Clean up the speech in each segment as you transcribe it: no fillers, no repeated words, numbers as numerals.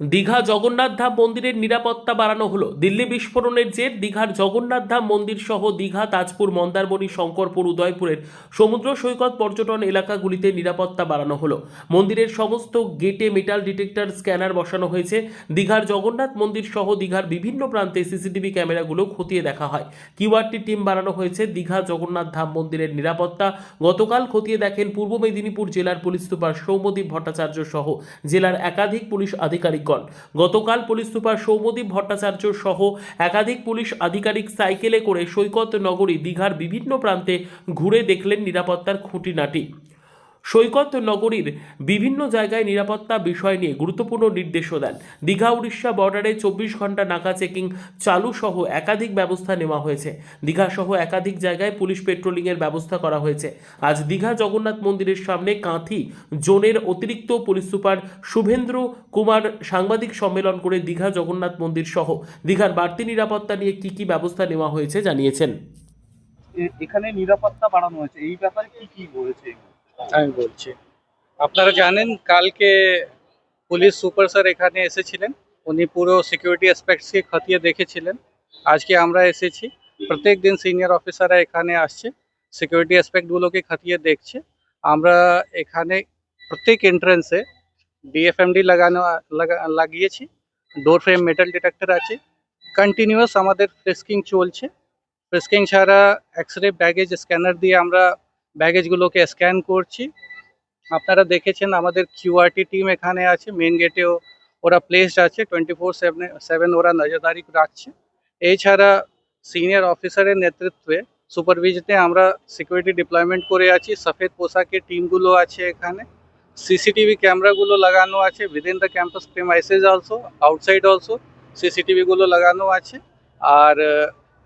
দীঘা জগন্নাথ ধাম মন্দিরের নিরাপত্তা বাড়ানো হলো। দিল্লি বিস্ফোরণের জের দীঘার জগন্নাথ ধাম মন্দির সহ দীঘা, তাজপুর, মন্দারমণি, শঙ্করপুর, উদয়পুরের সমুদ্র সৈকত পর্যটন এলাকাগুলিতে নিরাপত্তা বাড়ানো হলো। মন্দিরের সমস্ত গেটে মেটাল ডিটেক্টর স্ক্যানার বসানো হয়েছে। দীঘার জগন্নাথ মন্দির সহ দীঘার বিভিন্ন প্রান্তে সিসিটিভি ক্যামেরাগুলো খতিয়ে দেখা হয়। কিউআরটি টিম বাড়ানো হয়েছে। দীঘা জগন্নাথ ধাম মন্দিরের নিরাপত্তা গতকাল খতিয়ে দেখেন পূর্ব মেদিনীপুর জেলার পুলিশ সুপার সৌম্যদীপ ভট্টাচার্য সহ জেলার একাধিক পুলিশ আধিকারিক। গতকাল পুলিশ সুপার সৌম্যদীপ ভট্টাচার্য সহ একাধিক পুলিশ আধিকারিক সাইকেলে করে সৈকত নগরী দীঘার বিভিন্ন প্রান্তে ঘুরে দেখলেন নিরাপত্তার খুঁটিনাটি। সৈকত নগরীর বিভিন্ন জায়গায় নিরাপত্তা বিষয় নিয়ে গুরুত্বপূর্ণ নির্দেশও দেন। দীঘা উড়িষ্যা বর্ডারে 24 ঘন্টা নাকা চেকিং চালু সহ একাধিক ব্যবস্থা নেওয়া হয়েছে। দীঘা সহ একাধিক জায়গায় পুলিশ পেট্রোলিংয়ের ব্যবস্থা করা হয়েছে। আজ দীঘা জগন্নাথ মন্দিরের সামনে কাঁথি জোনের অতিরিক্ত পুলিশ সুপার শুভেন্দ্র কুমার সাংবাদিক সম্মেলন করে দীঘা জগন্নাথ মন্দির সহ দীঘার বাড়তি নিরাপত্তা নিয়ে কি ব্যবস্থা নেওয়া হয়েছে জানিয়েছেন। এখানে নিরাপত্তা বাড়ানো হয়েছে, এই ব্যাপারে কি বলেছে? আমি বলছি, আপনারা জানেন কালকে পুলিশ সুপার স্যার এখানে এসেছিলেন, উনি পুরো সিকিউরিটি অ্যাসপেক্টসকে খতিয়ে দেখেছিলেন। আজকে আমরা এসেছি, প্রত্যেক দিন সিনিয়র অফিসাররা এখানে আসছে, সিকিউরিটি অ্যাসপেক্টগুলোকে খতিয়ে দেখছে। আমরা এখানে প্রত্যেক এন্ট্রান্সে ডিএফএমডি লাগিয়েছি, ডোর ফ্রেম মেটাল ডিটেক্টর আছে, কন্টিনিউয়াস আমাদের ফ্রিস্কিং চলছে। ফ্রিস্কিং ছাড়া এক্সরে ব্যাগেজ স্ক্যানার দিয়ে আমরা ব্যাগেজগুলোকে স্ক্যান করছি। আপনারা দেখেছেন আমাদের কিউআরটি টিম এখানে আছে, মেন গেটেও ওরা প্লেসড আছে, 24/7 ওরা নজরদারি রাখছে। এছাড়া সিনিয়র অফিসারের নেতৃত্বে সুপারভিশনে আমরা সিকিউরিটি ডিপ্লয়মেন্ট করে আছি। সফেদ পোশাকের টিমগুলো আছে এখানে, সিসিটিভি ক্যামেরাগুলো লাগানো আছে within the campus premises also, outside also সিসিটিভিগুলো লাগানো আছে। আর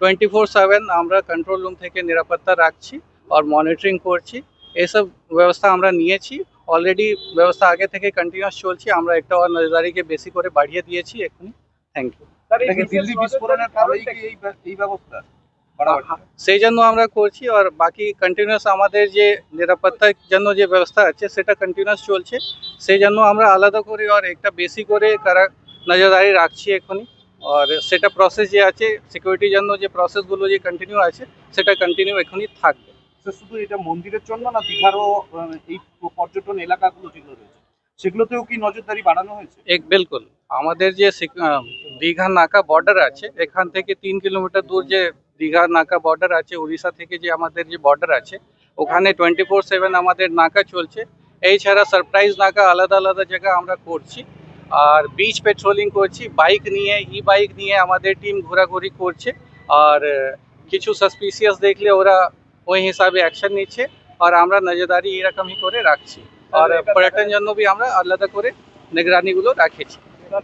24/7 আমরা কন্ট্রোল রুম থেকে নিরাপত্তা রাখছি আর মনিটরিং করছি। এইসব ব্যবস্থা আমরা নিয়েছি অলরেডি, ব্যবস্থা আগে থেকে কন্টিনিউয়াস চলছে। আমরা একটা আর নজরদারিকে বেশি করে বাড়িয়ে দিয়েছি এখন। Thank you. দিল্লি বিস্ফোরণের ফলেই কি এই ব্যবস্থা সেই জন্য আমরা করছি, আর বাকি কন্টিনিউয়াস আমাদের যে নিরাপত্তার জন্য যে ব্যবস্থা আছে সেটা কন্টিনিউয়াস চলছে। সেই জন্য আমরা আলাদা করে আর একটা বেশি করে নজরদারি রাখছি এখনই। আর সেটা প্রসেস যে আছে সিকিউরিটির জন্য, যে প্রসেসগুলো যে কন্টিনিউ আছে সেটা কন্টিনিউ এখনই থাকবে। শুধু এটা মন্দিরের জন্য না, দীঘারও এই পর্যটন এলাকাগুলো যেগুলো রয়েছে সেগুলোতেও কি নজরদারি বাড়ানো হয়েছে? বিলকুল, আমাদের যে দীঘা নাকা বর্ডার আছে, এখান থেকে 3 কিলোমিটার দূর যে দীঘা নাকা বর্ডার আছে, উড়িষ্যা থেকে যে আমাদের যে বর্ডার আছে, ওখানে 24/7 আমাদের নাকা চলছে। এই ছাড়া সারপ্রাইজ নাকা আলাদা আলাদা জায়গা আমরা করছি। আর বিচ পেট্রোলিং করছি, বাইক নিয়ে, ই বাইক নিয়ে আমাদের টিম ঘোরাঘুরি করছে। আর কিছু সাসপিসিয়াস দেখলে ওরা ওই হিসাবে অ্যাকশন নিচ্ছে, আর আমরা নজরদারি এরকমই করে রাখছি। আর পর্যটন জন্য भी আমরা আলাদা করে নিগরানিগুলো রাখেছি।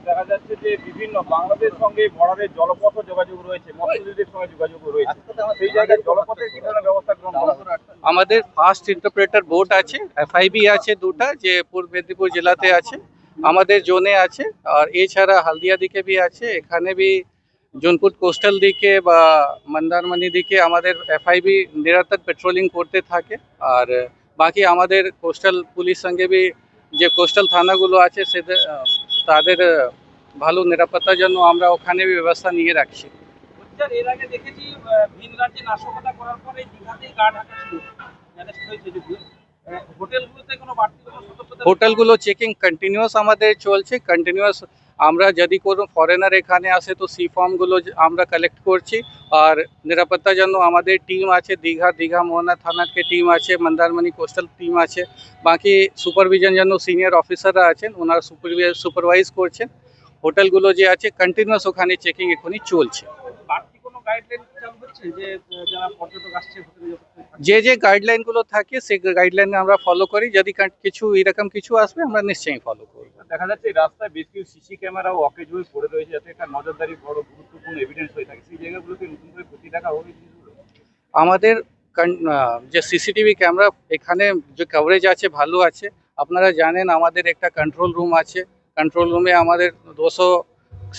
দেখা যাচ্ছে যে বিভিন্ন বাংলাদেশ সঙ্গে বর্ডারের জলপথ যোগাযোগ রয়েছে, মৎস্যজীবীদের সঙ্গে যোগাযোগ রয়েছে, সেই জায়গায় জলপথের কি ধরনের ব্যবস্থা গ্রহণ করা? আমাদের ফাস্ট ইন্টারপ্রেটার বোট আছে, এফআইবি আছে দুটা, যে পূর্ব মেদিনীপুর জেলাতে আছে, আমাদের জোনে আছে। আর এছাড়া হলদিয়া দিকে भी আছে, এখানে भी জোনপুর কোস্টাল দিকে বা মন্দারমণি দিকে আমাদের এফআইবি নিরন্তর পেট্রোলিং করতে থাকে। আর বাকি আমাদের কোস্টাল পুলিশ সঙ্গে भी যে কোস্টাল থানাগুলো আছে তাদের ভালো নিরাপত্তার জন্য আমরা ওখানে ব্যবস্থা নিয়ে রাখছি। এর আগে দেখেছি ভিন রাজ্যে নাশকতা করার পরে দীঘাতেই গার্ড রাখা ছিল, হোটেলগুলোতে কোনো বাড়তি সতর্কতা? হোটেলগুলো চেকিং কন্টিনিউয়াস আমাদের চলছে, কন্টিনিউয়াস। আমরা যদি কোনো ফরেনার এখানে আসে তো সি ফর্মগুলো আমরা কালেক্ট করছি। আর নিরাপত্তার জন্য আমাদের টিম আছে, দীঘা মোহনা থানাকে টিম আছে, মন্দারমণি কোস্টাল টিম আছে। বাকি সুপারভিশন জন্য সিনিয়র অফিসাররা আছেন, ওনারা সুপারভাইজ করছেন। হোটেলগুলো যে আছে কন্টিনিউয়াস ওখানে চেকিং এখনই চলছে। বাড়তি কোনো গাইডলাইন চালু হচ্ছে যে যারা পর্যটক আসছে হোটেলে যে গাইডলাইনগুলো থাকে সেই গাইডলাইন আমরা ফলো করি। যদি কিছু এরকম কিছু আসবে আমরা নিশ্চয়ই ফলো করব। দেখা যাচ্ছে রাস্তায় বেশ কিছু সিসি ক্যামেরাও অকেজ হয়ে পড়ে রয়েছে, যাতে একটা নজরদারি বড় গুরুত্বপূর্ণ এভিডেন্স হয়ে থাকে। সেই জায়গাগুলোকে নতুন করে প্রতি দেখা হবে। আমাদের যে সিসিটিভি ক্যামেরা এখানে যে কভারেজ আছে ভালো আছে। আপনারা জানেন আমাদের একটা কন্ট্রোল রুম আছে, কন্ট্রোল রুমে আমাদের 200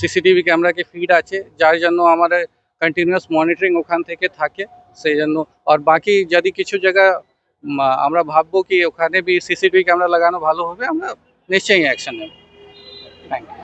সিসিটিভি ক্যামেরাকে ফিড আছে, যার জন্য আমাদের কন্টিনিউয়াস মনিটরিং ওখান থেকে থাকে। সেই জন্য আর বাকি যদি কিছু জায়গা আমরা ভাববো কি ওখানে भी সিসিটিভি ক্যামেরা লাগানো ভালো হবে, আমরা নিশ্চয়ই অ্যাকশন নেব। Thank you.